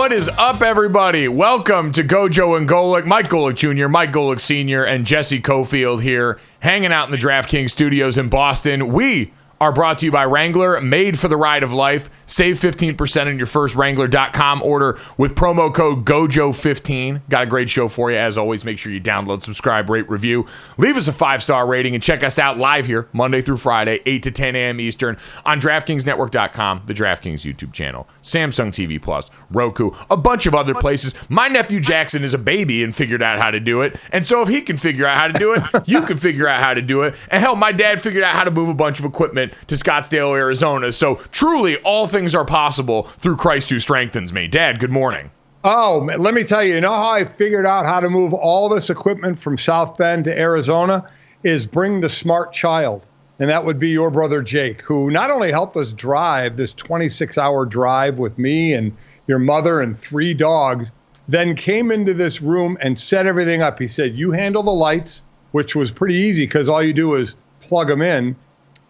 What is up, everybody? Welcome to GoJo and Golic. Mike Golic Jr., Mike Golic Sr., and Jesse Cofield here, hanging out in the DraftKings studios in Boston. We are brought to you by Wrangler, made for the ride of life. Save 15% on your first Wrangler.com order with promo code GOJO15. Got a great show for you. As always, make sure you download, subscribe, rate, review. Leave us a 5-star rating and check us out live here Monday through Friday, 8 to 10 a.m. Eastern on DraftKingsNetwork.com, the DraftKings YouTube channel, Samsung TV Plus, Roku, a bunch of other places. My nephew Jackson is a baby and figured out how to do it. And so if he can figure out how to do it, you can figure out how to do it. And hell, my dad figured out how to move a bunch of equipment to Scottsdale, Arizona. So truly, all things are possible through Christ who strengthens me. Dad, good morning. Oh, man, let me tell you, how I figured out how to move all this equipment from South Bend to Arizona is bring the smart child. And that would be your brother Jake, who not only helped us drive this 26-hour drive with me and your mother and 3 dogs, then came into this room and set everything up. He said, you handle the lights, which was pretty easy because all you do is plug them in.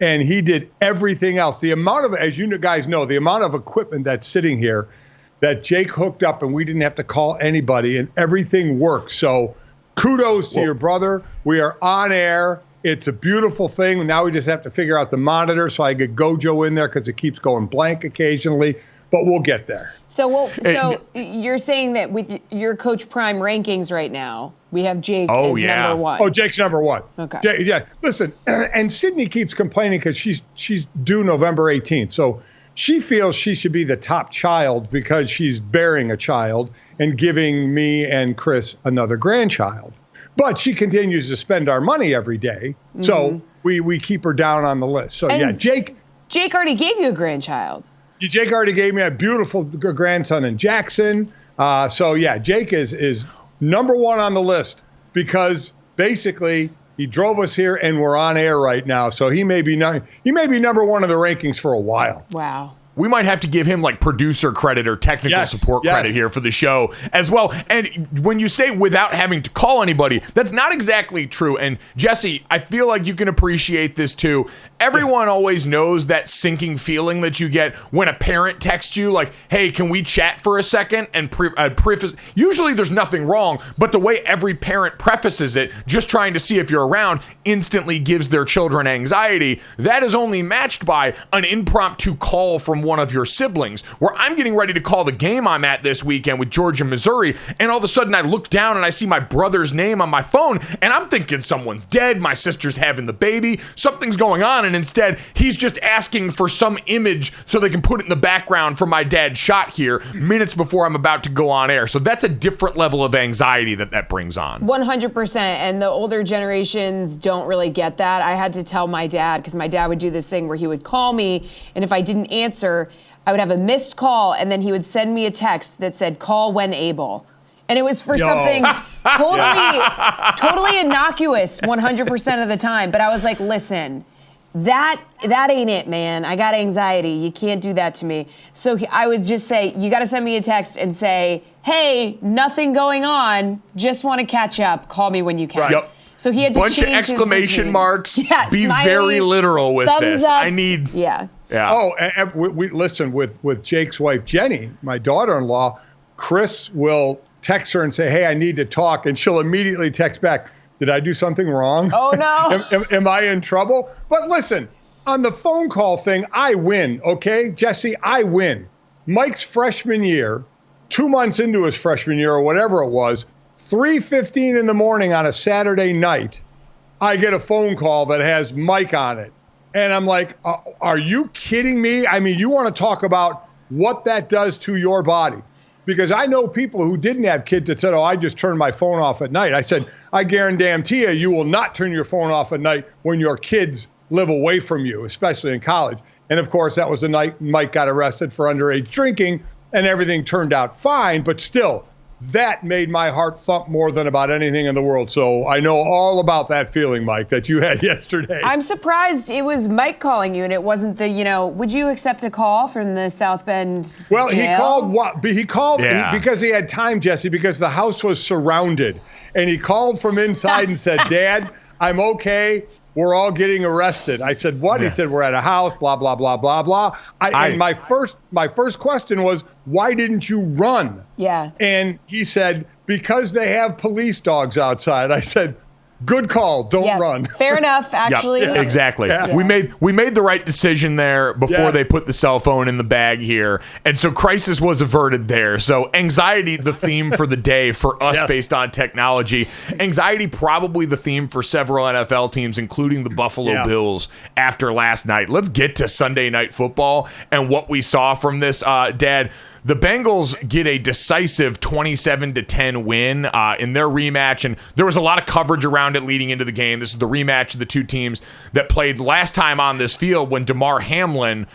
And he did everything else. The amount of, as you guys know, the amount of equipment that's sitting here that Jake hooked up and we didn't have to call anybody and everything works. So kudos to your brother. We are on air. It's a beautiful thing. Now we just have to figure out the monitor so I get GoJo in there because it keeps going blank occasionally. But we'll get there. So you're saying that with your Coach Prime rankings right now, we have Jake as number one. Oh, Jake's number one. Okay. Yeah. Listen, and Sydney keeps complaining because she's due November 18th. So she feels she should be the top child because she's bearing a child and giving me and Chris another grandchild. But she continues to spend our money every day. Mm-hmm. So we keep her down on the list. So, Jake already gave you a grandchild. Jake already gave me a beautiful grandson in Jackson. Jake is number one on the list because basically he drove us here and we're on air right now. So he may be number one in the rankings for a while. Wow. We might have to give him like producer credit or technical support credit here for the show as well. And when you say without having to call anybody, that's not exactly true. And Jesse, I feel like you can appreciate this too. Everyone always knows that sinking feeling that you get when a parent texts you like, hey, can we chat for a second? And preface, usually there's nothing wrong, but the way every parent prefaces it, just trying to see if you're around, instantly gives their children anxiety. That is only matched by an impromptu call from one of your siblings, where I'm getting ready to call the game I'm at this weekend with Georgia, Missouri, and all of a sudden I look down and I see my brother's name on my phone, and I'm thinking someone's dead, my sister's having the baby, something's going on, and instead he's just asking for some image so they can put it in the background for my dad's shot here minutes before I'm about to go on air. So that's a different level of anxiety that brings on. 100%, and the older generations don't really get that. I had to tell my dad, because my dad would do this thing where he would call me, and if I didn't answer, I would have a missed call, and then he would send me a text that said, call when able. And it was for something totally innocuous 100% of the time. But I was like, listen, that ain't it, man. I got anxiety. You can't do that to me. So I would just say, you got to send me a text and say, hey, nothing going on. Just want to catch up. Call me when you can. Right. Yep. So he had to bunch of exclamation marks. Yeah, be smiley, very literal with this. Up. I need. Yeah. Oh, and we listen with Jake's wife Jenny, my daughter-in-law. Chris will text her and say, "Hey, I need to talk," and she'll immediately text back, "Did I do something wrong? Oh no, am I in trouble?" But listen, on the phone call thing, I win. Okay, Jesse, I win. Mike's freshman year, 2 months into his freshman year or whatever it was, 3:15 in the morning on a Saturday night, I get a phone call that has Mike on it. And I'm like, are you kidding me? I mean, you want to talk about what that does to your body? Because I know people who didn't have kids that said, oh, I just turned my phone off at night. I said, I guarantee you will not turn your phone off at night when your kids live away from you, especially in college. And, of course, that was the night Mike got arrested for underage drinking, and everything turned out fine. But still, that made my heart thump more than about anything in the world. So I know all about that feeling, Mike, that you had yesterday. I'm surprised it was Mike calling you and it wasn't the, would you accept a call from the South Bend Well, jail? He called because he had time, Jesse, because the house was surrounded. And he called from inside and said, Dad, I'm okay. we're all getting arrested. I said, what? He said, we're at a house, blah, blah, blah, blah, blah. And my first question was, why didn't you run? Yeah. And he said, because they have police dogs outside. I said, good call. Don't run. Fair enough, actually. Yep, exactly. Yeah. We made the right decision there before they put the cell phone in the bag here. And so crisis was averted there. So anxiety, the theme for the day for us based on technology. Anxiety, probably the theme for several NFL teams, including the Buffalo Bills after last night. Let's get to Sunday Night Football and what we saw from this, Dad. The Bengals get a decisive 27-10 win in their rematch, and there was a lot of coverage around it leading into the game. This is the rematch of the two teams that played last time on this field when Damar Hamlin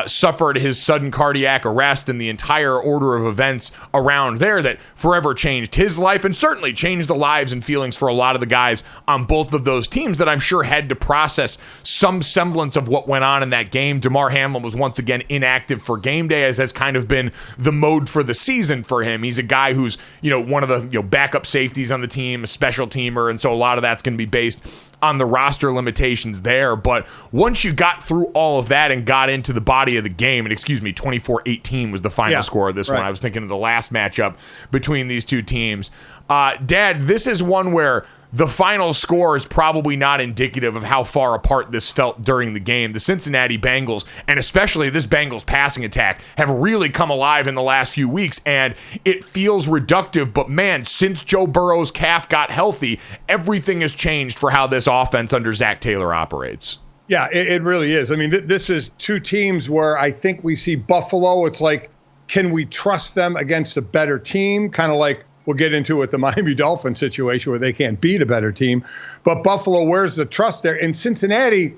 suffered his sudden cardiac arrest, and the entire order of events around there that forever changed his life and certainly changed the lives and feelings for a lot of the guys on both of those teams that I'm sure had to process some semblance of what went on in that game. Damar Hamlin was once again inactive for game day, as has kind of been the mode for the season for him. He's a guy who's, one of the backup safeties on the team, a special teamer, and so a lot of that's going to be based on the roster limitations there. But once you got through all of that and got into the body of the game, and 24-18 was the final score of this one. I was thinking of the last matchup between these two teams. Dad, this is one where the final score is probably not indicative of how far apart this felt during the game. The Cincinnati Bengals, and especially this Bengals passing attack, have really come alive in the last few weeks, and it feels reductive. But man, since Joe Burrow's calf got healthy, everything has changed for how this offense under Zach Taylor operates. Yeah, it really is. I mean, this is two teams where I think we see Buffalo. It's like, can we trust them against a better team? Kind of like we'll get into with the Miami Dolphins situation where they can't beat a better team. But Buffalo, where's the trust there? And Cincinnati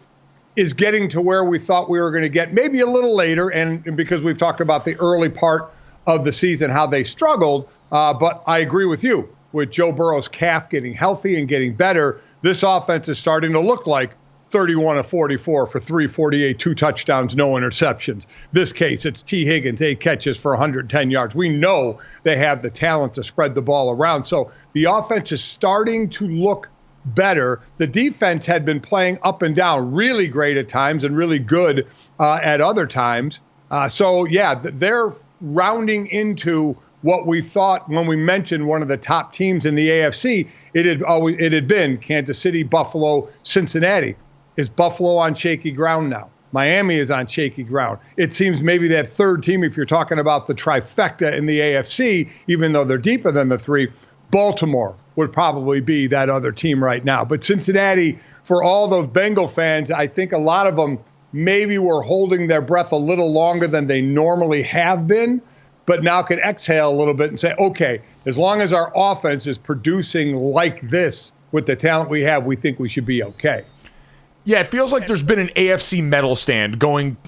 is getting to where we thought we were going to get, maybe a little later, and because we've talked about the early part of the season, how they struggled. But I agree with you. With Joe Burrow's calf getting healthy and getting better, this offense is starting to look like 31 of 44 for 348, 2 touchdowns, no interceptions. This case, it's T. Higgins, 8 catches for 110 yards. We know they have the talent to spread the ball around. So the offense is starting to look better. The defense had been playing up and down, really great at times and really good at other times. They're rounding into what we thought when we mentioned one of the top teams in the AFC. It had been Kansas City, Buffalo, Cincinnati. Is Buffalo on shaky ground now? Miami is on shaky ground. It seems maybe that third team, if you're talking about the trifecta in the AFC, even though they're deeper than the three, Baltimore would probably be that other team right now. But Cincinnati, for all those Bengal fans, I think a lot of them maybe were holding their breath a little longer than they normally have been, but now can exhale a little bit and say, okay, as long as our offense is producing like this with the talent we have, we think we should be okay. Yeah, it feels like there's been an AFC medal stand going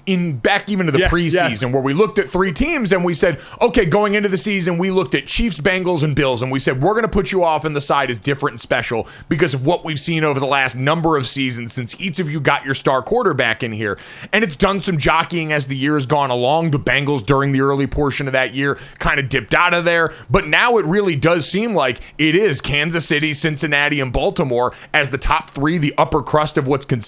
back even to the preseason where we looked at 3 teams and we said, okay, going into the season, we looked at Chiefs, Bengals, and Bills, and we said, we're going to put you off in the side as different and special because of what we've seen over the last number of seasons since each of you got your star quarterback in here. And it's done some jockeying as the year has gone along. The Bengals, during the early portion of that year, kind of dipped out of there. But now it really does seem like it is Kansas City, Cincinnati, and Baltimore as the top 3, the upper crust of what's considered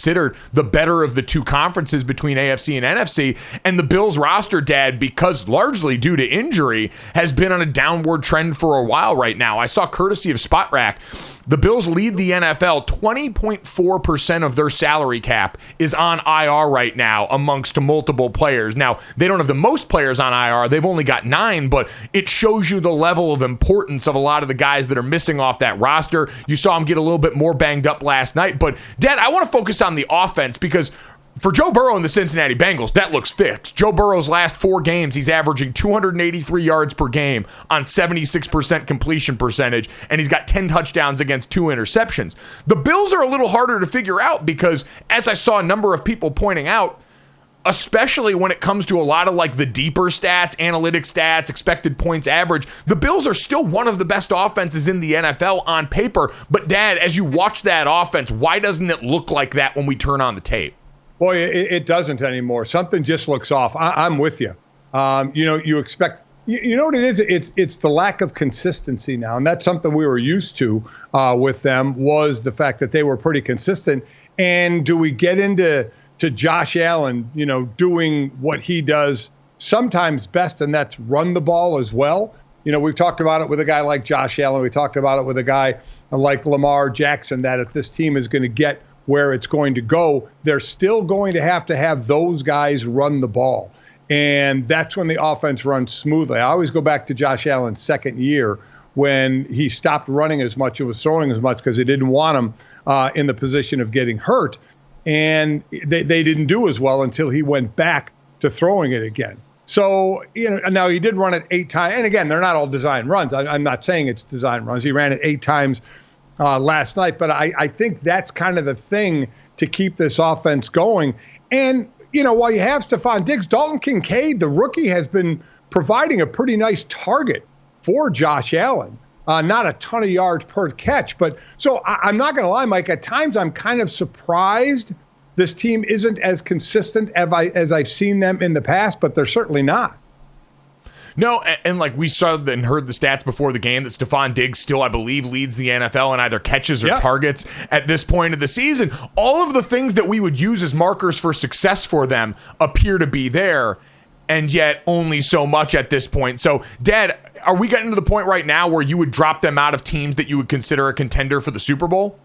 the better of the 2 conferences between AFC and NFC. And the Bills roster, Dad, because largely due to injury, has been on a downward trend for a while right now. I saw, courtesy of Spot Rack, the Bills lead the NFL. 20.4% of their salary cap is on IR right now amongst multiple players. Now, they don't have the most players on IR. They've only got 9, but it shows you the level of importance of a lot of the guys that are missing off that roster. You saw them get a little bit more banged up last night. But, Dad, I want to focus on the offense because for Joe Burrow and the Cincinnati Bengals, that looks fixed. Joe Burrow's last 4 games, he's averaging 283 yards per game on 76% completion percentage, and he's got 10 touchdowns against 2 interceptions. The Bills are a little harder to figure out because, as I saw a number of people pointing out, especially when it comes to a lot of like the deeper stats, analytic stats, expected points average, the Bills are still one of the best offenses in the NFL on paper. But, Dad, as you watch that offense, why doesn't it look like that when we turn on the tape? Boy, it doesn't anymore. Something just looks off. I'm with you. You expect, you know what it is? It's the lack of consistency now. And that's something we were used to with them, was the fact that they were pretty consistent. And do we get into Josh Allen, doing what he does sometimes best, and that's run the ball as well? We've talked about it with a guy like Josh Allen. We talked about it with a guy like Lamar Jackson, that if this team is going to get where it's going to go, they're still going to have those guys run the ball. And that's when the offense runs smoothly. I always go back to Josh Allen's second year when he stopped running as much and was throwing as much because they didn't want him in the position of getting hurt. And they didn't do as well until he went back to throwing it again. So, now he did run it 8 times. And again, they're not all design runs. I'm not saying it's design runs. He ran it 8 times last night. But I think that's kind of the thing to keep this offense going. And, while you have Stephon Diggs, Dalton Kincaid, the rookie, has been providing a pretty nice target for Josh Allen. Not a ton of yards per catch. But so I'm not going to lie, Mike, at times I'm kind of surprised this team isn't as consistent as I've seen them in the past, but they're certainly not. No, and like we saw and heard the stats before the game that Stephon Diggs still, I believe, leads the NFL in either catches or targets at this point of the season. All of the things that we would use as markers for success for them appear to be there, and yet only so much at this point. So, Dad, are we getting to the point right now where you would drop them out of teams that you would consider a contender for the Super Bowl?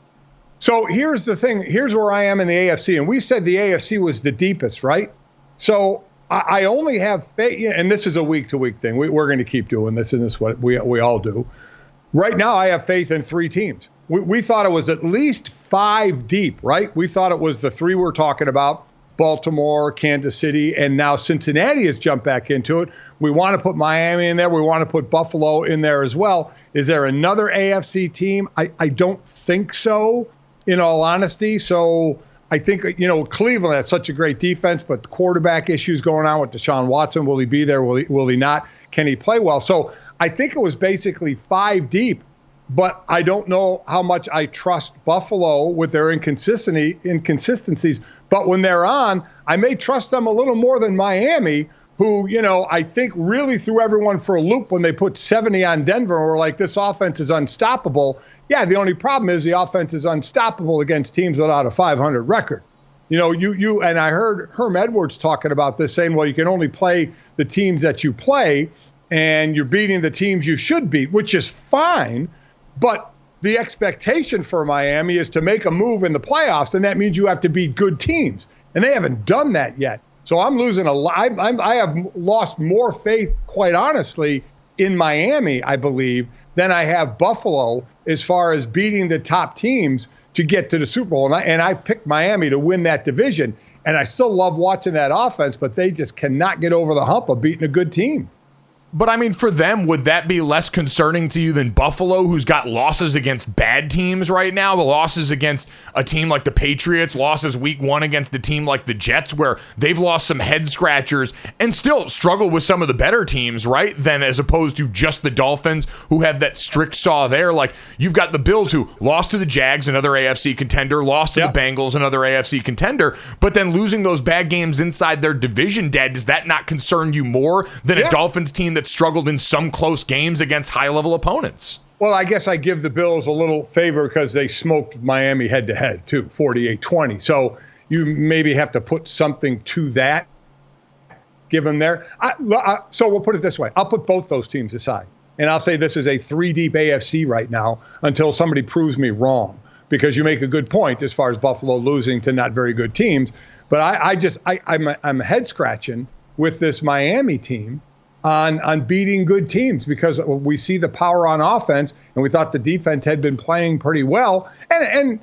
So here's the thing. Here's where I am in the AFC. And we said the AFC was the deepest, right? So I only have faith, and this is a week-to-week thing. We're going to keep doing this, and this is what we all do. Right now, I have faith in 3 teams. We thought it was at least 5 deep, right? We thought it was the 3 we're talking about, Baltimore, Kansas City, and now Cincinnati has jumped back into it. We want to put Miami in there. We want to put Buffalo in there as well. Is there another AFC team? I don't think so, in all honesty. So I think, Cleveland has such a great defense, but the quarterback issues going on with Deshaun Watson. Will he be there? Will he not? Can he play well? So I think it was basically 5 deep, but I don't know how much I trust Buffalo with their inconsistencies. But when they're on, I may trust them a little more than Miami, who, I think really threw everyone for a loop when they put 70 on Denver and were like, this offense is unstoppable. Yeah, the only problem is the offense is unstoppable against teams without a 500 record. You and I heard Herm Edwards talking about this, saying, well, you can only play the teams that you play, and you're beating the teams you should beat, which is fine. But the expectation for Miami is to make a move in the playoffs, and that means you have to beat good teams. And they haven't done that yet. So I'm losing a lot. I have lost more faith, quite honestly, in Miami, I believe, than I have Buffalo as far as beating the top teams to get to the Super Bowl. And I picked Miami to win that division. And I still love watching that offense, but they just cannot get over the hump of beating a good team. But I mean, for them, would that be less concerning to you than Buffalo, who's got losses against bad teams right now? The losses against a team like the Patriots, losses week 1 against a team like the Jets, where they've lost some head scratchers and still struggle with some of the better teams, right? Than as opposed to just the Dolphins, who have that strict saw there. Like, you've got the Bills, who lost to the Jags, another AFC contender, lost to the Bengals, another AFC contender, but then losing those bad games inside their division, Dad, does that not concern you more than a Dolphins team that struggled in some close games against high-level opponents? Well, I guess I give the Bills a little favor because they smoked Miami head-to-head, too, 48-20. So you maybe have to put something to that, give them there. So we'll put it this way. I'll put both those teams aside, and I'll say this is a 3-deep AFC right now until somebody proves me wrong, because you make a good point as far as Buffalo losing to not very good teams. But I'm head-scratching with this Miami team on beating good teams, because we see the power on offense, and we thought the defense had been playing pretty well. And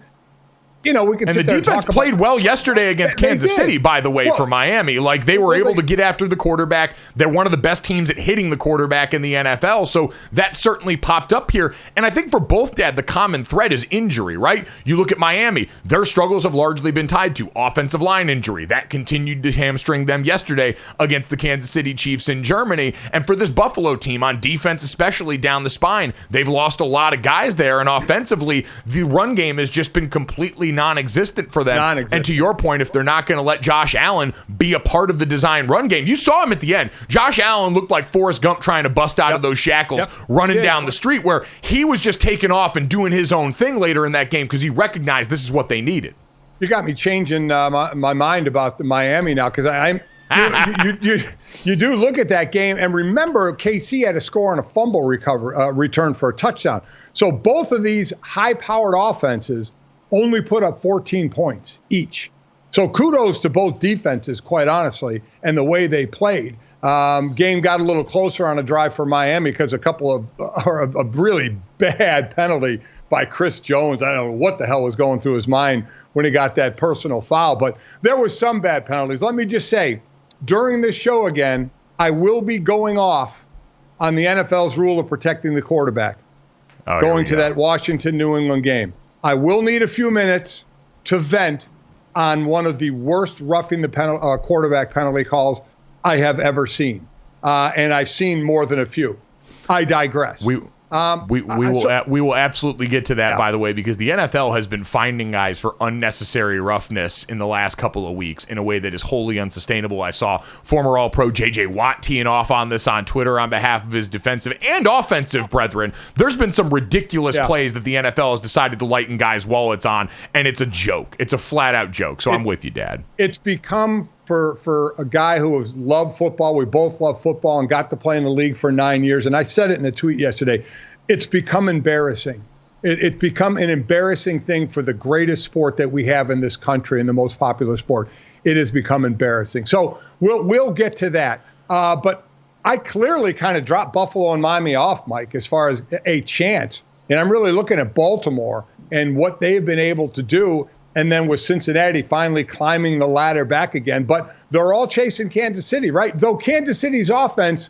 we could. And the defense played well yesterday against Kansas City, by the way, for Miami. Like, they were able to get after the quarterback. They're one of the best teams at hitting the quarterback in the NFL. So that certainly popped up here. And I think for both, Dad, the common thread is injury, right? You look at Miami, their struggles have largely been tied to offensive line injury. That continued to hamstring them yesterday against the Kansas City Chiefs in Germany. And for this Buffalo team, on defense, especially down the spine, they've lost a lot of guys there. And offensively, the run game has just been completely non-existent for them. And to your point, if they're not going to let Josh Allen be a part of the design run game, you saw him at the end. Josh Allen looked like Forrest Gump trying to bust out of those shackles, running down the street, where he was just taking off and doing his own thing later in that game because he recognized this is what they needed. You got me changing my mind about the Miami now, because you do look at that game, and remember KC had a score on a fumble return for a touchdown. So both of these high-powered offenses only put up 14 points each. So kudos to both defenses, quite honestly, and the way they played. Game got a little closer on a drive for Miami because a really bad penalty by Chris Jones. I don't know what the hell was going through his mind when he got that personal foul, but there was some bad penalties. Let me just say, during this show again, I will be going off on the NFL's rule of protecting the quarterback, going to that Washington-New England game. I will need a few minutes to vent on one of the worst roughing the quarterback penalty calls I have ever seen. And I've seen more than a few. I digress. We will absolutely get to that, by the way, because the NFL has been finding guys for unnecessary roughness in the last couple of weeks in a way that is wholly unsustainable. I saw former All-Pro J.J. Watt teeing off on this on Twitter on behalf of his defensive and offensive brethren. There's been some ridiculous plays that the NFL has decided to lighten guys' wallets on, and it's a joke. It's a flat-out joke, so I'm with you, Dad. It's become, for a guy who has loved football, we both love football and got to play in the league for 9 years, and I said it in a tweet yesterday, it's become embarrassing. It's become an embarrassing thing for the greatest sport that we have in this country and the most popular sport. It has become embarrassing. So we'll get to that. But I clearly kind of dropped Buffalo and Miami off, Mike, as far as a chance. And I'm really looking at Baltimore and what they've been able to do. And then with Cincinnati finally climbing the ladder back again. But they're all chasing Kansas City, right? Though Kansas City's offense,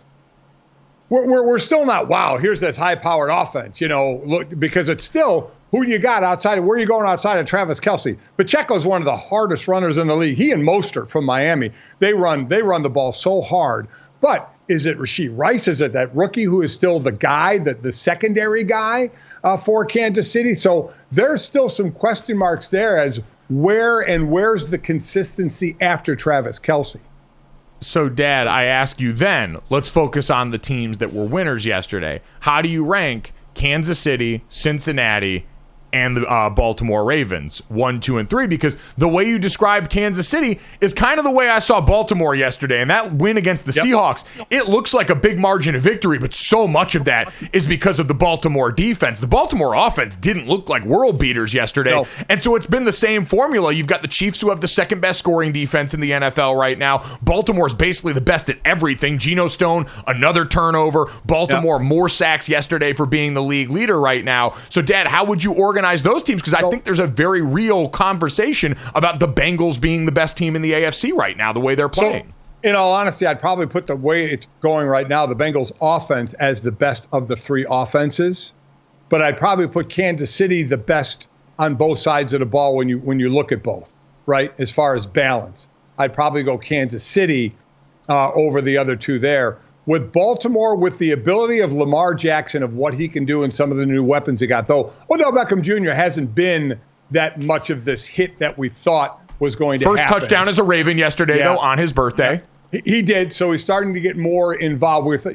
we're still not, wow, here's this high-powered offense, look, because it's still, who do you got outside of, where are you going outside of Travis Kelce? Pacheco's one of the hardest runners in the league. He and Mostert from Miami, they run the ball so hard. But is it Rashee Rice? Is it that rookie who is still the guy, the secondary guy for Kansas City? So there's still some question marks there as where's the consistency after Travis Kelce? So, Dad, I ask you then, let's focus on the teams that were winners yesterday. How do you rank Kansas City, Cincinnati, and the Baltimore Ravens, 1, 2, and 3? Because the way you described Kansas City is kind of the way I saw Baltimore yesterday. And that win against the Seahawks, it looks like a big margin of victory, but so much of that is because of the Baltimore defense. The Baltimore offense didn't look like world beaters yesterday. No. And so it's been the same formula. You've got the Chiefs, who have the second best scoring defense in the NFL right now. Baltimore's basically the best at everything. Geno Stone, another turnover. Baltimore, more sacks yesterday for being the league leader right now. So, Dad, how would you organize those teams? Because I think there's a very real conversation about the Bengals being the best team in the AFC right now, the way they're playing. So, in all honesty, I'd probably put the way it's going right now, the Bengals offense, as the best of the three offenses. But I'd probably put Kansas City the best on both sides of the ball when you look at both, right? As far as balance, I'd probably go Kansas City over the other two there. With Baltimore, with the ability of Lamar Jackson, of what he can do and some of the new weapons he got, though Odell Beckham Jr. hasn't been that much of this hit that we thought was going to happen. First touchdown as a Raven yesterday, though, on his birthday. Yeah. He did, so he's starting to get more involved with,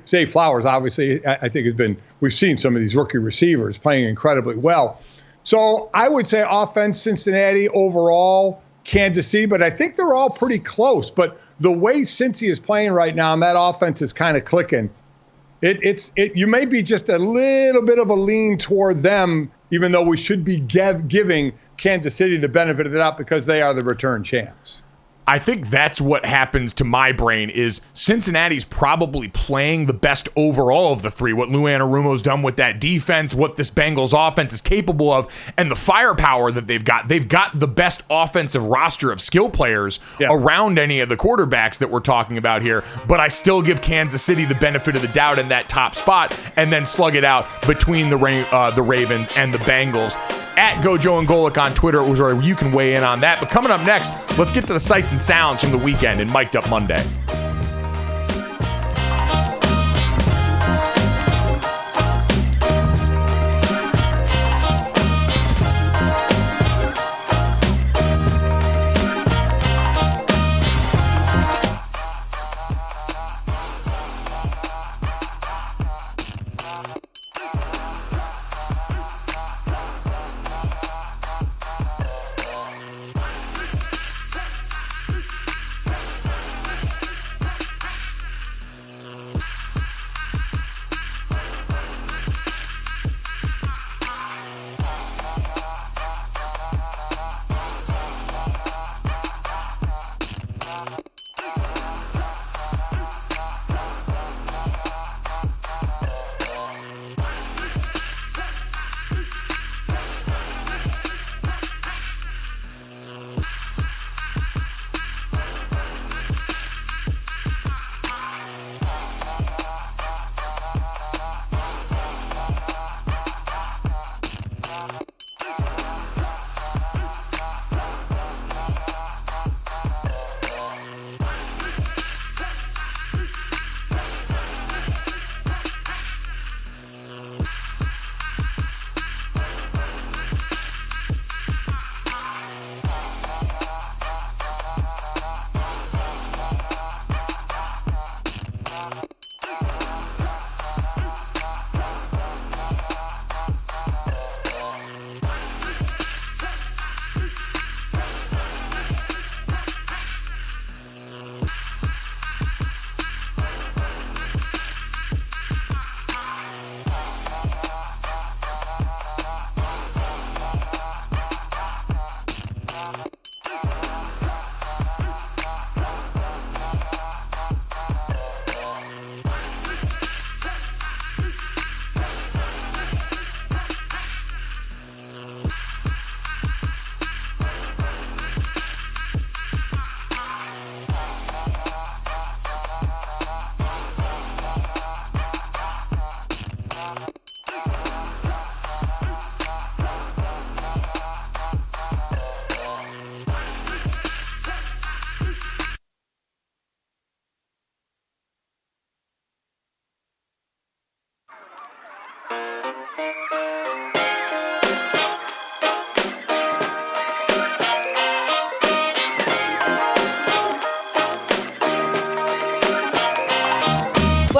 Zay Flowers, obviously, I think we've seen some of these rookie receivers playing incredibly well. So I would say offense, Cincinnati, overall, Kansas City, but I think they're all pretty close. But the way Cincy is playing right now, and that offense is kind of clicking, you may be just a little bit of a lean toward them, even though we should be giving Kansas City the benefit of the doubt because they are the return champs. I think that's what happens to my brain is Cincinnati's probably playing the best overall of the three. What Lou Anarumo's done with that defense, what this Bengals offense is capable of, and the firepower that they've got. They've got the best offensive roster of skill players around any of the quarterbacks that we're talking about here. But I still give Kansas City the benefit of the doubt in that top spot and then slug it out between the Ravens and the Bengals. At GoJo and Golic on Twitter, where you can weigh in on that. But coming up next, let's get to the sights and sounds from the weekend in Mic'd Up Monday.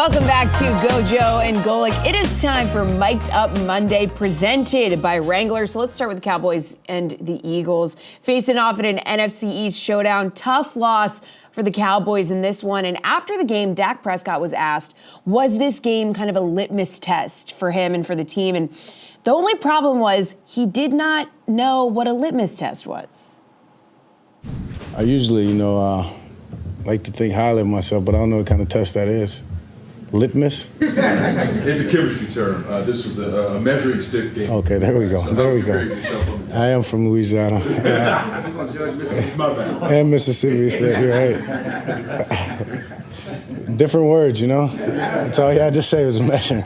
Welcome back to GoJo and Golic. It is time for Mic'd Up Monday, presented by Wrangler. So let's start with the Cowboys and the Eagles. Facing off in an NFC East showdown. Tough loss for the Cowboys in this one. And after the game, Dak Prescott was asked, was this game kind of a litmus test for him and for the team? And the only problem was he did not know what a litmus test was. I usually, like to think highly of myself, but I don't know what kind of test that is. Litmus? It's a chemistry term. This was a measuring stick game. Okay, there we go. So there we go. I am from Louisiana. And Mississippi, so you're right. Different words, That's all you had to say was a measure.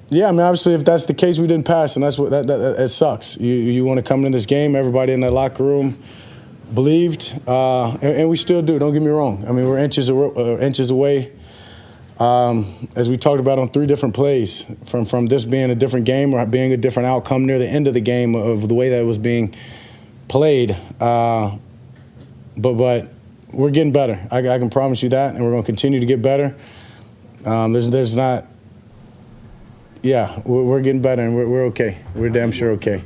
Yeah, obviously, if that's the case, we didn't pass, and that's what that it sucks. You want to come into this game, everybody in that locker room believed, and we still do. Don't get me wrong. We're inches away, as we talked about on 3 different plays, from this being a different game or being a different outcome near the end of the game of the way that it was being played. But we're getting better. I can promise you that, and we're going to continue to get better. There's not. Yeah, we're getting better, and we're okay. We're damn sure okay.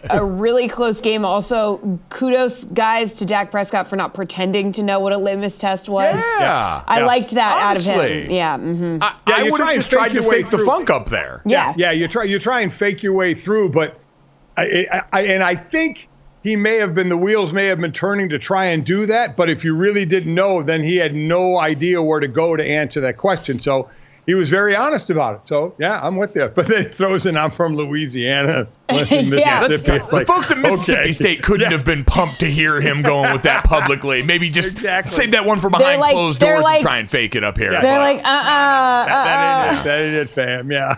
A really close game. Also, kudos, guys, to Dak Prescott for not pretending to know what a litmus test was. Yeah. I liked that Honestly. out of him. Yeah. Mm-hmm. I would have just tried to fake the funk up there. Yeah. Yeah, you try and fake your way through, but I think the wheels may have been turning to try and do that, but if you really didn't know, then he had no idea where to go to answer that question. So he was very honest about it. So, yeah, I'm with you. But then he throws in, I'm from Louisiana. Yeah. The folks at Mississippi State couldn't have been pumped to hear him going with that publicly. Maybe just save that one for behind closed doors and try and fake it up here. They're like, That ain't it, fam. Yeah.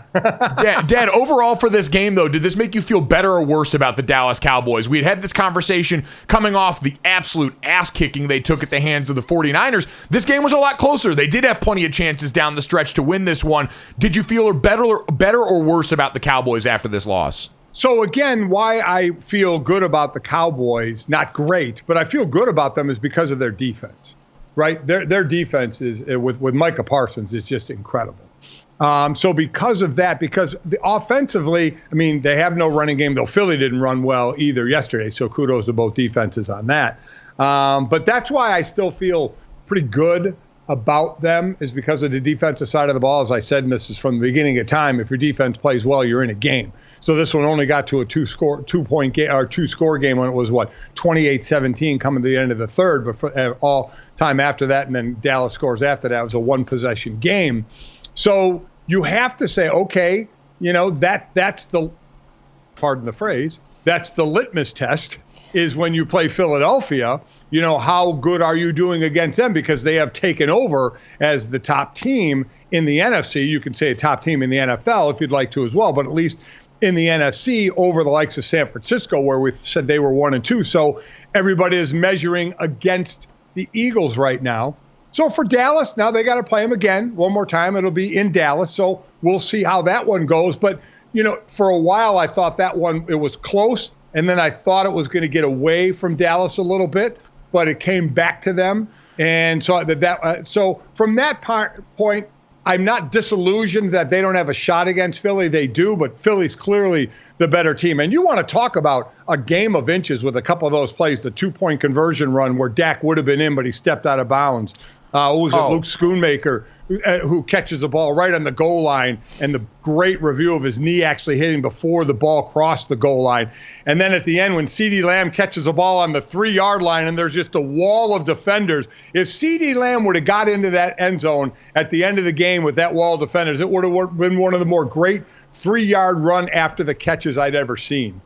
Dad, overall for this game, though, did this make you feel better or worse about the Dallas Cowboys? We had this conversation coming off the absolute ass-kicking they took at the hands of the 49ers. This game was a lot closer. They did have plenty of chances down the stretch to win this one. Did you feel better or worse about the Cowboys after this loss? So again, why I feel good about the Cowboys, not great, but I feel good about them is because of their defense, right? Their defense is with Micah Parsons is just incredible. So because of that, offensively, they have no running game, though Philly didn't run well either yesterday. So kudos to both defenses on that. But that's why I still feel pretty good about them, is because of the defensive side of the ball. As I said, and this is from the beginning of time, if your defense plays well, you're in a game. So this one only got to a 2-point game or 2-score game when it was 28-17 coming to the end of the third, but for all time after that, and then Dallas scores after that, it was a 1-possession game. So you have to say, okay, that's the, pardon the phrase, that's the litmus test, is when you play Philadelphia, how good are you doing against them? Because they have taken over as the top team in the NFC. You can say a top team in the NFL if you'd like to as well, but at least in the NFC over the likes of San Francisco, where we said they were 1-2. So everybody is measuring against the Eagles right now. So for Dallas, now they got to play them again one more time. It'll be in Dallas. So we'll see how that one goes. But, for a while, I thought that one, it was close. And then I thought it was going to get away from Dallas a little bit, but it came back to them. And so so from that point, I'm not disillusioned that they don't have a shot against Philly. They do, but Philly's clearly the better team. And you want to talk about a game of inches with a couple of those plays, the 2-point conversion run where Dak would have been in, but he stepped out of bounds. Luke Schoonmaker, who catches the ball right on the goal line, and the great review of his knee actually hitting before the ball crossed the goal line. And then at the end, when CeeDee Lamb catches the ball on the 3-yard line and there's just a wall of defenders, if CeeDee Lamb would have got into that end zone at the end of the game with that wall of defenders, it would have been one of the more great 3-yard run after the catches I'd ever seen.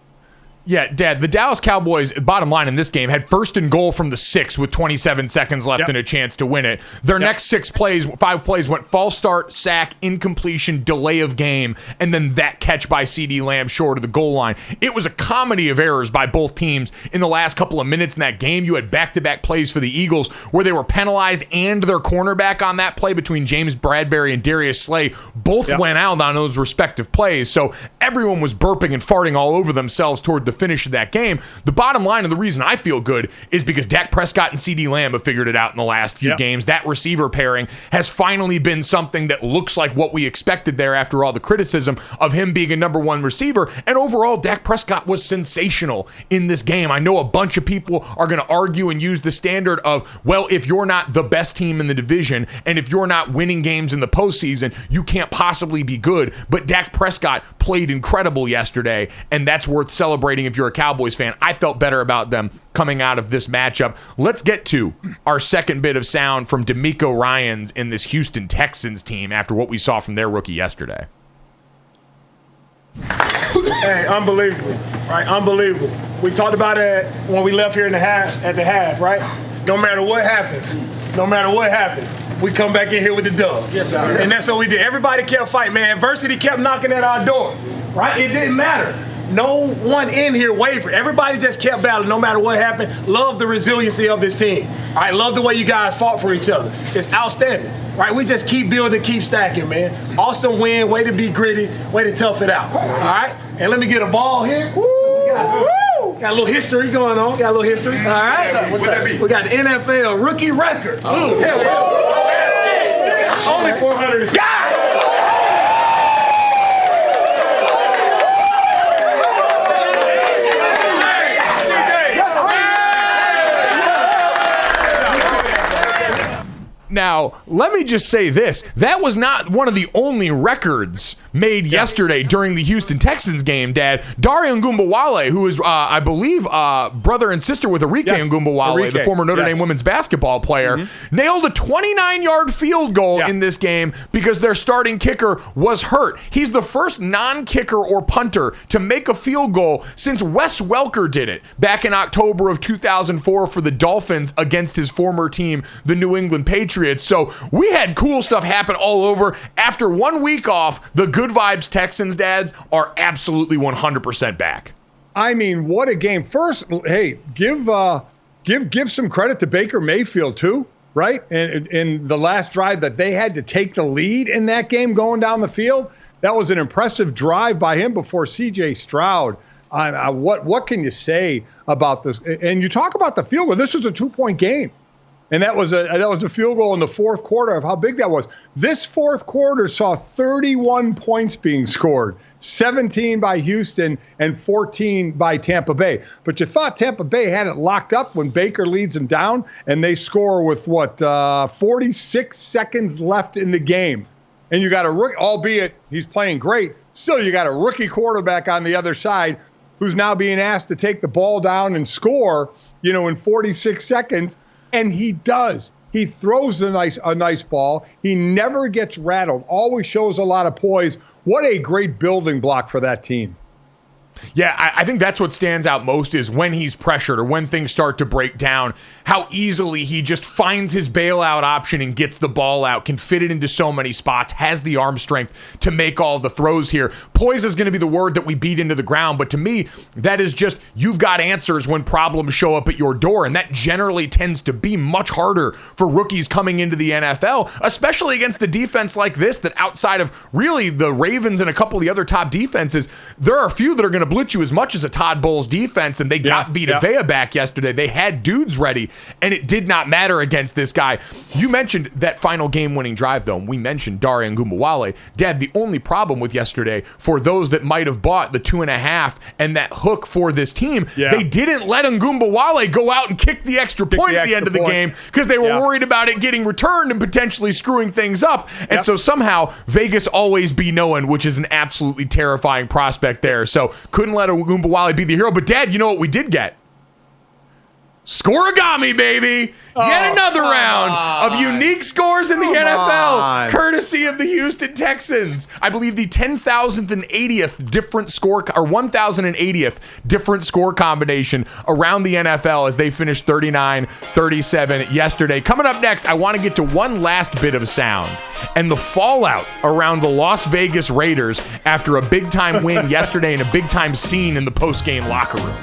Yeah, Dad, the Dallas Cowboys, bottom line in this game, had 1st and goal from the 6 with 27 seconds left and a chance to win it. Their next 5 plays went false start, sack, incompletion, delay of game, and then that catch by CeeDee Lamb short of the goal line. It was a comedy of errors by both teams in the last couple of minutes in that game. You had back-to-back plays for the Eagles where they were penalized, and their cornerback on that play between James Bradbury and Darius Slay both went out on those respective plays. So everyone was burping and farting all over themselves toward the finish of that game. The bottom line and the reason I feel good is because Dak Prescott and CeeDee Lamb have figured it out in the last few games. That receiver pairing has finally been something that looks like what we expected there after all the criticism of him being a number one receiver. And overall, Dak Prescott was sensational in this game. I know a bunch of people are going to argue and use the standard of, well, if you're not the best team in the division and if you're not winning games in the postseason, you can't possibly be good. But Dak Prescott played incredible yesterday, and that's worth celebrating if you're a Cowboys fan. I felt better about them coming out of this matchup. Let's get to our second bit of sound from D'Amico Ryans in this Houston Texans team after what we saw from their rookie yesterday. Hey, unbelievable, right? Unbelievable. We talked about it when we left here at the half, right? No matter what happens, we come back in here with the dub. Yes, sir. And that's what we did. Everybody kept fighting, man. Adversity kept knocking at our door, right? It didn't matter. No one in here wavered. Everybody just kept battling no matter what happened. Love the resiliency of this team. All right, love the way you guys fought for each other. It's outstanding. Right, we just keep building, keep stacking, man. Awesome win, way to be gritty, way to tough it out. All right, and let me get a ball here. Got a little history going on. All right, what's that? We got the NFL rookie record. Only 400. Now, let me just say this. That was not one of the only records made yesterday during the Houston Texans game, Dad. Dario Ngumbawale, who is, I believe, brother and sister with Arike Ngumbawale, the former Notre Dame women's basketball player, nailed a 29-yard field goal in this game because their starting kicker was hurt. He's the first non-kicker or punter to make a field goal since Wes Welker did it back in October of 2004 for the Dolphins against his former team, the New England Patriots. So we had cool stuff happen all over. After 1 week off, the Good Vibes Texans, dads, are absolutely 100% back. I mean, what a game. First, hey, give some credit to Baker Mayfield too, right? And in the last drive that they had to take the lead in that game going down the field, that was an impressive drive by him before C.J. Stroud. What can you say about this? And you talk about the field goal. This was a 2-point game. And that was a field goal in the fourth quarter of how big that was. This fourth quarter saw 31 points being scored, 17 by Houston and 14 by Tampa Bay. But you thought Tampa Bay had it locked up when Baker leads them down, and they score with 46 seconds left in the game. And you got a rookie, albeit he's playing great, still you got a rookie quarterback on the other side who's now being asked to take the ball down and score, in 46 seconds. And he does. He throws a nice ball. He never gets rattled. Always shows a lot of poise. What a great building block for that team. Yeah, I think that's what stands out most is when he's pressured or when things start to break down, how easily he just finds his bailout option and gets the ball out, can fit it into so many spots, has the arm strength to make all the throws here. Poise is going to be the word that we beat into the ground, but to me, that is just you've got answers when problems show up at your door, and that generally tends to be much harder for rookies coming into the NFL, especially against a defense like this that outside of really the Ravens and a couple of the other top defenses, there are a few that are going to blitz you as much as a Todd Bowles defense, and they got Vita Vea back yesterday. They had dudes ready, and it did not matter against this guy. You mentioned that final game-winning drive, though, and we mentioned Dario Ngumbawale. Dad, the only problem with yesterday, for those that might have bought the 2.5 and that hook for this team, they didn't let Ngumbawale go out and kick the extra point at the end of the game because they were worried about it getting returned and potentially screwing things up. And so somehow Vegas always be knowing, which is an absolutely terrifying prospect there. So couldn't let Ngumbawale be the hero. But, Dad, you know what we did get? Scorigami, baby. Yet another round of unique scores in the NFL, courtesy of the Houston Texans. I believe the 10,080th different score, or 1,080th different score combination around the NFL as they finished 39-37 yesterday. Coming up next, I want to get to one last bit of sound and the fallout around the Las Vegas Raiders after a big-time win yesterday and a big-time scene in the post-game locker room.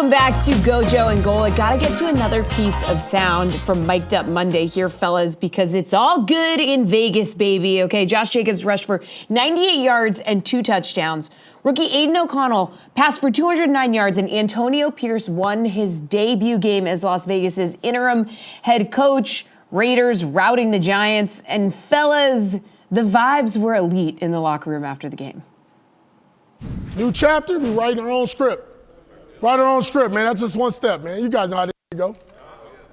Welcome back to GoJo and Golic. Gotta get to another piece of sound from Mic'd Up Monday here, fellas, because it's all good in Vegas, baby. Okay, Josh Jacobs rushed for 98 yards and 2 touchdowns. Rookie Aiden O'Connell passed for 209 yards, and Antonio Pierce won his debut game as Las Vegas's interim head coach. Raiders routing the Giants. And fellas, the vibes were elite in the locker room after the game. New chapter, we writing our own script. Write our own script, man. That's just one step, man. You guys know how this go.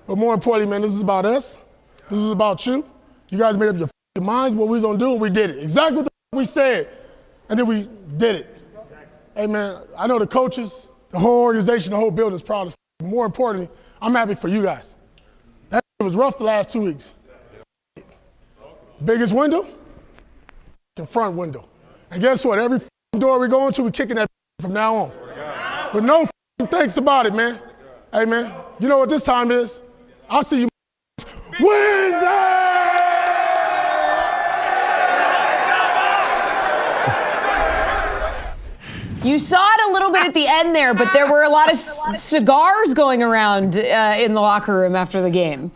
But more importantly, man, this is about us. This is about you. You guys made up your minds what we was going to do, and we did it. Exactly what we said, and then we did it. Hey, man, I know the coaches, the whole organization, the whole building is proud of us. More importantly, I'm happy for you guys. That was rough the last 2 weeks. The biggest window, the front window. And guess what? Every door we go into, we're kicking that from now on. With no thanks about it, man. Hey, man, you know what this time is? I'll see you Wednesday! You saw it a little bit at the end there, but there were a lot of cigars going around in the locker room after the game.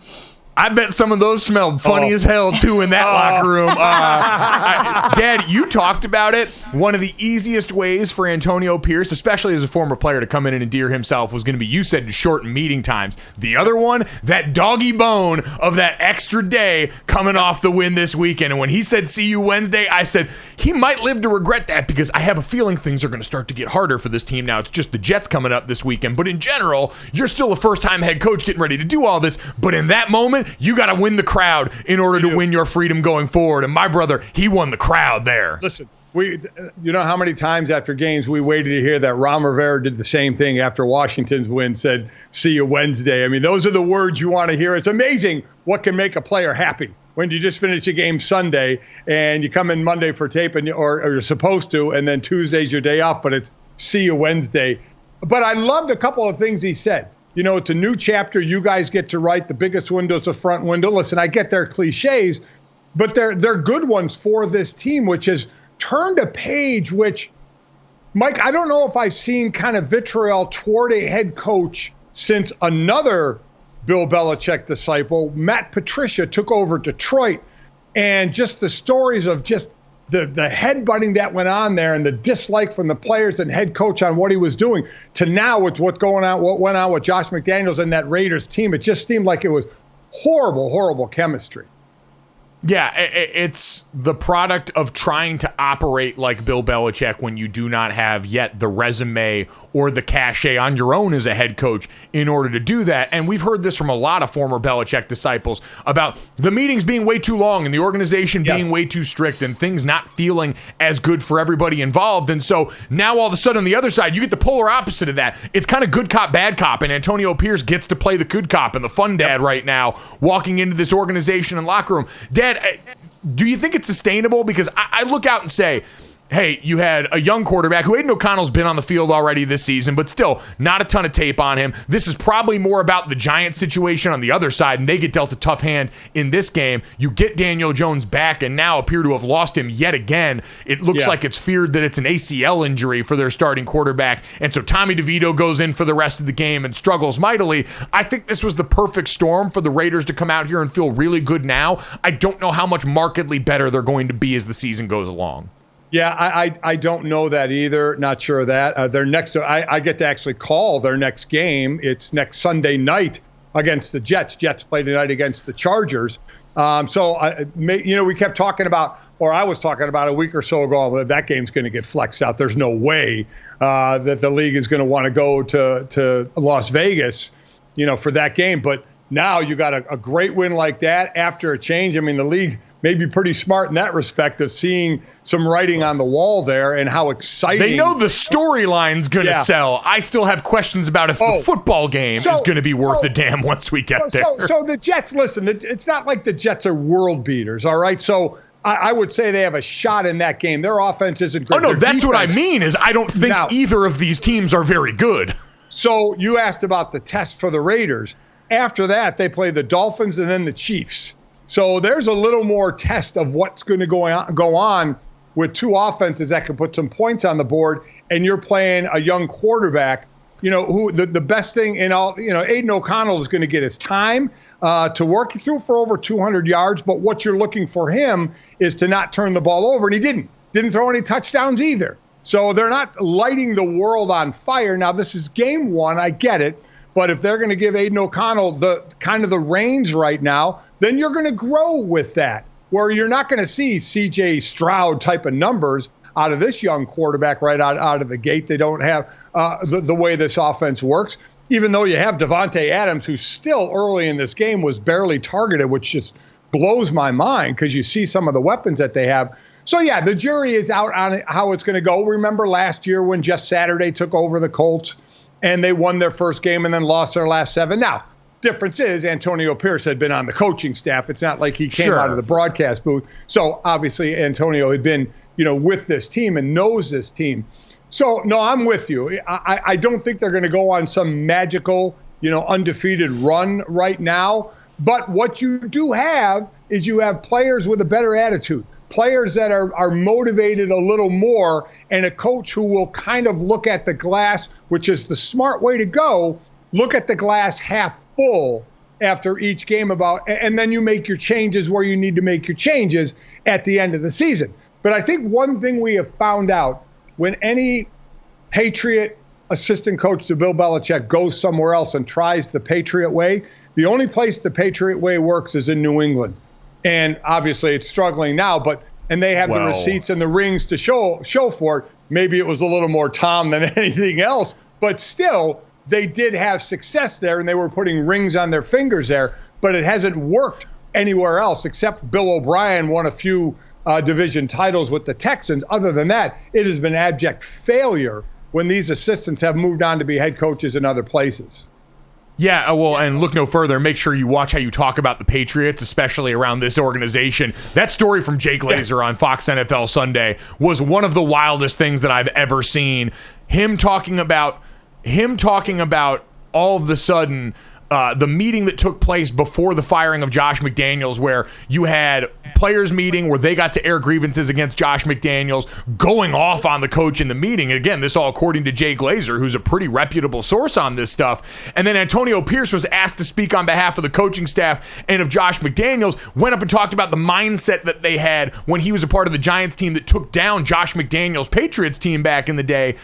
I bet some of those smelled funny as hell, too, in that locker room. Dad, you talked about it. One of the easiest ways for Antonio Pierce, especially as a former player, to come in and endear himself was going to be, you said, to shorten meeting times. The other one, that doggy bone of that extra day coming off the win this weekend. And when he said, see you Wednesday, I said, he might live to regret that because I have a feeling things are going to start to get harder for this team now. It's just the Jets coming up this weekend. But in general, you're still a first-time head coach getting ready to do all this. But in that moment, you got to win the crowd in order to win your freedom going forward. And my brother, he won the crowd there. Listen, you know how many times after games we waited to hear that Ron Rivera did the same thing after Washington's win, said, see you Wednesday. I mean, those are the words you want to hear. It's amazing what can make a player happy when you just finish a game Sunday and you come in Monday for tape or you're supposed to, and then Tuesday's your day off, but it's see you Wednesday. But I loved a couple of things he said. You know, it's a new chapter. You guys get to write. The biggest window's the front window. Listen, I get their cliches, but they're good ones for this team, which has turned a page, which, Mike, I don't know if I've seen kind of vitriol toward a head coach since another Bill Belichick disciple, Matt Patricia, took over Detroit. And just the stories of just the headbutting that went on there and the dislike from the players and head coach on what he was doing to now with what went on with Josh McDaniels and that Raiders team. It just seemed like it was horrible, horrible chemistry. Yeah, it's the product of trying to operate like Bill Belichick when you do not have yet the resume or the cachet on your own as a head coach in order to do that. And we've heard this from a lot of former Belichick disciples about the meetings being way too long and the organization being way too strict and things not feeling as good for everybody involved. And so now all of a sudden on the other side, you get the polar opposite of that. It's kind of good cop, bad cop. And Antonio Pierce gets to play the good cop and the fun dad right now, walking into this organization and locker room. Dad, do you think it's sustainable? Because I look out and say, hey, you had a young quarterback who Aiden O'Connell's been on the field already this season, but still not a ton of tape on him. This is probably more about the Giants situation on the other side, and they get dealt a tough hand in this game. You get Daniel Jones back and now appear to have lost him yet again. It looks like it's feared that it's an ACL injury for their starting quarterback, and so Tommy DeVito goes in for the rest of the game and struggles mightily. I think this was the perfect storm for the Raiders to come out here and feel really good now. I don't know how much markedly better they're going to be as the season goes along. Yeah, I don't know that either. Not sure of that. Their next, I get to actually call their next game. It's next Sunday night against the Jets. Jets play tonight against the Chargers. We kept talking about, or I was talking about a week or so ago, that game's going to get flexed out. There's no way that the league is going to want to go to Las Vegas, for that game. But now you got a great win like that after a change. I mean, the league may be pretty smart in that respect of seeing some writing on the wall there and how exciting. They know the storyline's going to sell. I still have questions about if the football game is going to be worth a damn once we get there. So the Jets, listen, it's not like the Jets are world beaters, all right? So I would say they have a shot in that game. Their offense isn't great. Oh, no, that's what I mean is I don't think either of these teams are very good. So you asked about the test for the Raiders. After that, they play the Dolphins and then the Chiefs. So there's a little more test of what's going to go on with two offenses that can put some points on the board, and you're playing a young quarterback who the best thing in all, Aiden O'Connell is going to get his time to work through for over 200 yards. But what you're looking for him is to not turn the ball over. And he didn't throw any touchdowns either. So they're not lighting the world on fire. Now, this is game one. I get it. But if they're going to give Aiden O'Connell the kind of the reins right now, then you're going to grow with that, where you're not going to see C.J. Stroud type of numbers out of this young quarterback right out of the gate. They don't have the way this offense works, even though you have Devontae Adams, who still early in this game was barely targeted, which just blows my mind because you see some of the weapons that they have. So, yeah, the jury is out on how it's going to go. Remember last year when Just Saturday took over the Colts and they won their first game and then lost their last 7? Now, difference is Antonio Pierce had been on the coaching staff. It's not like he came out of the broadcast booth. So, obviously, Antonio had been, with this team and knows this team. So, no, I'm with you. I don't think they're going to go on some magical, undefeated run right now. But what you do have is you have players with a better attitude. Players that are motivated a little more, and a coach who will kind of look at the glass, which is the smart way to go, look at the glass half full after each game and then you make your changes where you need to make your changes at the end of the season. But I think one thing we have found out, when any Patriot assistant coach to Bill Belichick goes somewhere else and tries the Patriot way, the only place the Patriot way works is in New England. And obviously it's struggling now, and they have the receipts and the rings to show for it. Maybe it was a little more Tom than anything else, but still they did have success there and they were putting rings on their fingers there, but it hasn't worked anywhere else except Bill O'Brien won a few division titles with the Texans. Other than that, it has been abject failure when these assistants have moved on to be head coaches in other places. Yeah, well, and look no further. Make sure you watch how you talk about the Patriots, especially around this organization. That story from Jay Glazer on Fox NFL Sunday was one of the wildest things that I've ever seen. Him talking about all of a sudden the meeting that took place before the firing of Josh McDaniels, where you had players meeting where they got to air grievances against Josh McDaniels, going off on the coach in the meeting. Again, this all according to Jay Glazer, who's a pretty reputable source on this stuff. And then Antonio Pierce was asked to speak on behalf of the coaching staff and of Josh McDaniels, went up and talked about the mindset that they had when he was a part of the Giants team that took down Josh McDaniels' Patriots team back in the day,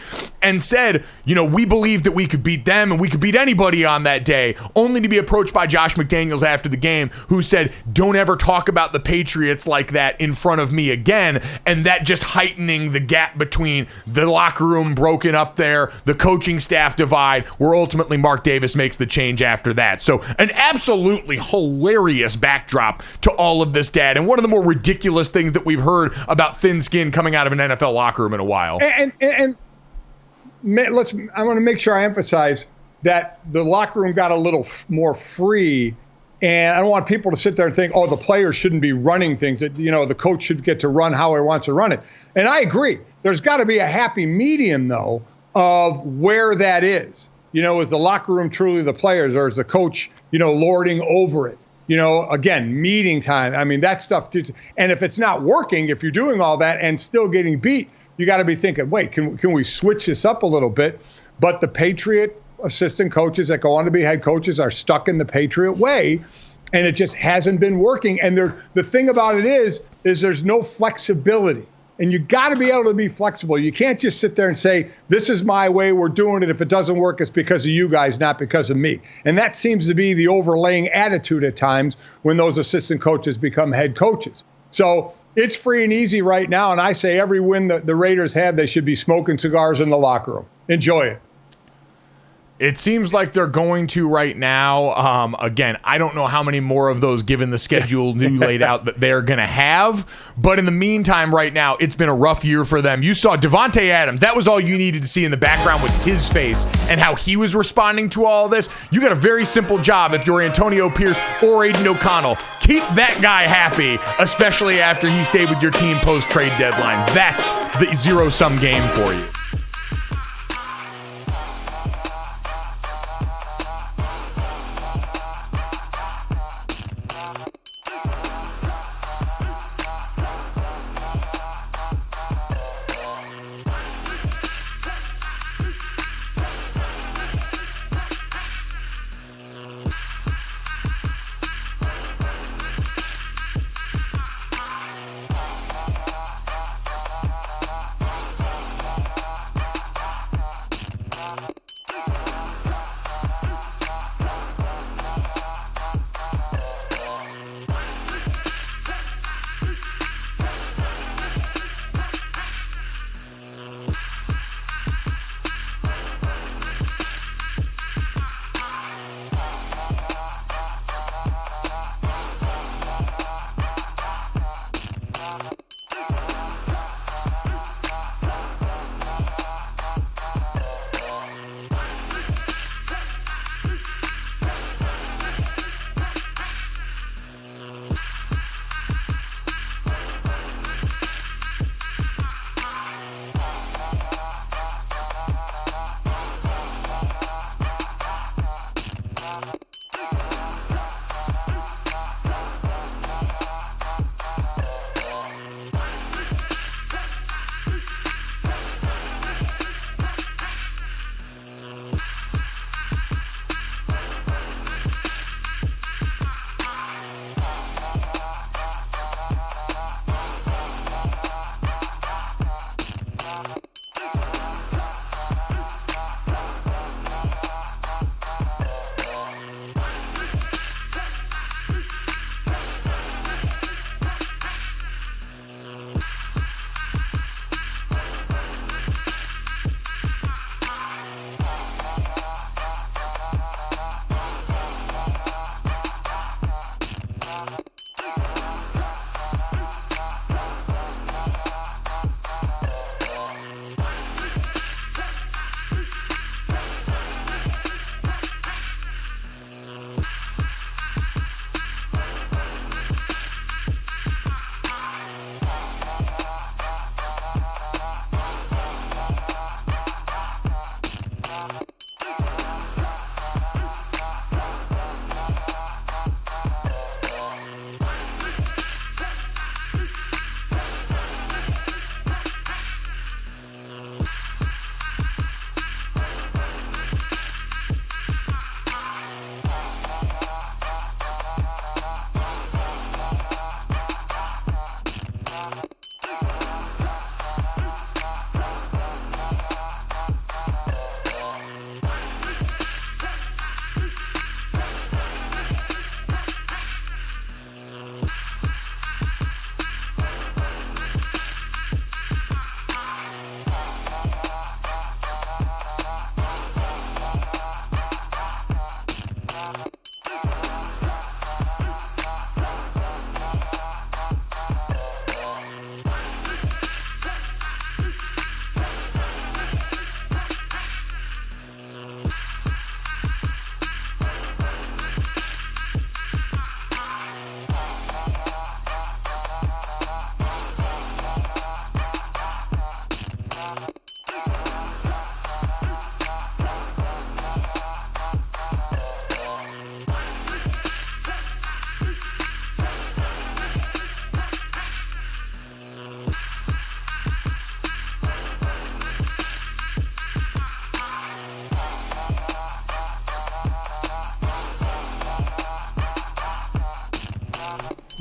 and said, we believed that we could beat them and we could beat anybody on that day, only to be approached by Josh McDaniels after the game, who said, don't ever talk about the Patriots like that in front of me again. And that just heightening the gap between the locker room broken up there, the coaching staff divide, where ultimately Mark Davis makes the change after that. So an absolutely hilarious backdrop to all of this, Dad, and one of the more ridiculous things that we've heard about thin skin coming out of an NFL locker room in a while. And I want to make sure I emphasize that the locker room got a little more free, and I don't want people to sit there and think, the players shouldn't be running things, that, the coach should get to run how he wants to run it. And I agree. There's got to be a happy medium, though, of where that is. Is the locker room truly the players, or is the coach, lording over it? Again, meeting time. I mean, that stuff. And if it's not working, if you're doing all that and still getting beat, you got to be thinking, wait, can we switch this up a little bit? But the Patriot assistant coaches that go on to be head coaches are stuck in the Patriot way, and it just hasn't been working. And the thing about it is there's no flexibility, and you got to be able to be flexible. You can't just sit there and say, this is my way, we're doing it. If it doesn't work, it's because of you guys, not because of me. And that seems to be the overlaying attitude at times when those assistant coaches become head coaches. So it's free and easy right now, and I say every win that the Raiders have, they should be smoking cigars in the locker room. Enjoy it. It seems like they're going to right now. Again, I don't know how many more of those, given the schedule new laid out, that they're going to have. But in the meantime, right now, it's been a rough year for them. You saw Devontae Adams. That was all you needed to see in the background, was his face and how he was responding to all of this. You got a very simple job if you're Antonio Pierce or Aiden O'Connell. Keep that guy happy, especially after he stayed with your team post-trade deadline. That's the zero-sum game for you.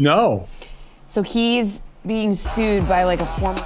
No. So he's being sued by like a former